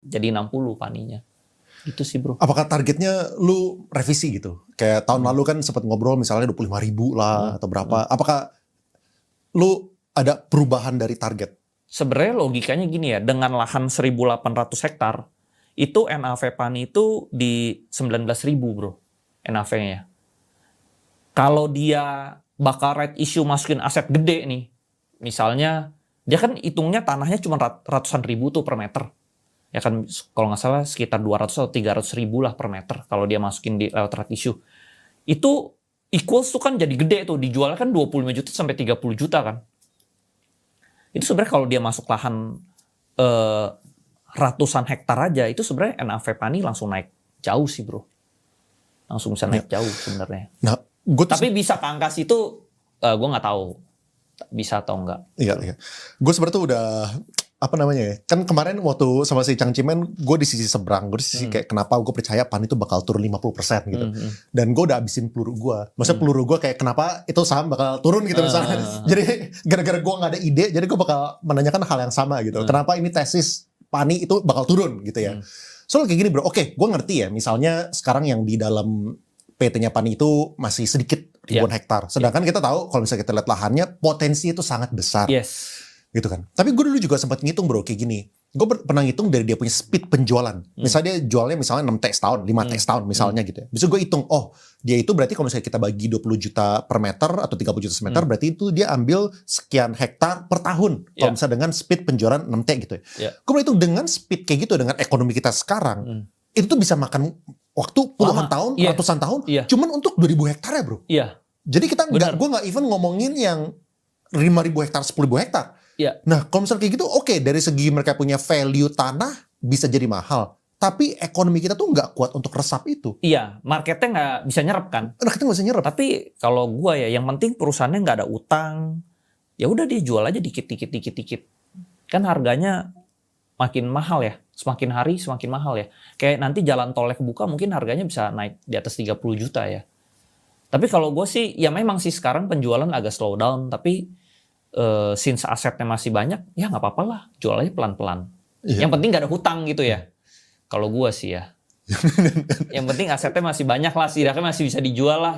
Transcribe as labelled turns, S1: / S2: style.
S1: jadi 60 paninya. Itu sih bro.
S2: Apakah targetnya lu revisi gitu? Kayak tahun lalu kan sempat ngobrol misalnya 25.000 lah atau berapa. Apakah lu ada perubahan dari target?
S1: Sebenarnya logikanya gini ya, dengan lahan 1.800 hektar, itu NAV Pani itu di 19.000 bro, NAV-nya. Kalau dia bakal right issue masukin aset gede nih, misalnya, dia kan hitungnya tanahnya cuma ratusan ribu tuh per meter. Ya kan, kalau nggak salah sekitar 200 atau 300 ribu lah per meter, kalau dia masukin di lewat right issue. Itu equals tuh kan jadi gede tuh, dijualnya kan 25 juta sampai 30 juta kan. Itu sebenarnya kalau dia masuk lahan ratusan hektar aja, itu sebenarnya NAV Pani langsung naik jauh sih bro. Langsung bisa naik jauh sebenarnya.
S2: Nah,
S1: tapi bisa ke angka situ, gue nggak tahu bisa atau enggak.
S2: Iya. Gue sebenarnya udah apa namanya ya? Kan kemarin waktu sama si Chang Chimen, gue di sisi seberang. Gue di sisi kayak kenapa gue percaya Pan itu bakal turun 50% gitu. Dan gue udah habisin peluru gue. Maksudnya peluru gue kayak kenapa itu saham bakal turun gitu misalnya. Jadi gara-gara gue gak ada ide, jadi gue bakal menanyakan hal yang sama gitu. Kenapa ini tesis Pani itu bakal turun gitu ya. Soalnya kayak gini bro, oke, gue ngerti ya. Misalnya sekarang yang di dalam PT-nya Pani itu masih sedikit ribuan hektar. Sedangkan kita tahu kalau misalnya kita lihat lahannya, potensi itu sangat besar.
S1: Yes.
S2: Gitu kan. Tapi gue dulu juga sempat ngitung bro kayak gini. Gue pernah ngitung dari dia punya speed penjualan. Misalnya dia jualnya misalnya 6T setahun, 5T setahun misalnya gitu ya. Bisa gue hitung, oh dia itu berarti kalau misalnya kita bagi 20 juta per meter atau 30 juta semeter, berarti itu dia ambil sekian hektar per tahun. Kalau misalnya dengan speed penjualan 6T gitu ya. Gue pernah hitung dengan speed kayak gitu, dengan ekonomi kita sekarang, itu tuh bisa makan waktu puluhan tahun, ratusan tahun, cuman untuk 2.000 hektar ya bro. Jadi kita gue nggak even ngomongin yang 5.000 hektar, 10.000 hektar. Nah, kalau misalnya kayak gitu, oke, dari segi mereka punya value tanah bisa jadi mahal. Tapi ekonomi kita tuh nggak kuat untuk resap itu.
S1: Iya, marketnya nggak bisa nyerap kan.
S2: Marketnya nggak bisa nyerap.
S1: Tapi kalau gua ya, yang penting perusahaannya nggak ada utang. Ya udah dia jual aja dikit. Kan harganya makin mahal ya. Semakin hari semakin mahal ya. Kayak nanti jalan tolnya kebuka mungkin harganya bisa naik di atas 30 juta ya. Tapi kalau gue sih, ya memang sih sekarang penjualan agak slow down. Tapi since asetnya masih banyak, ya nggak apa-apa lah, jual aja pelan-pelan. Yang penting nggak ada hutang gitu ya. Kalau gua sih ya. Yang penting asetnya masih banyak lah, setidaknya masih bisa dijual lah.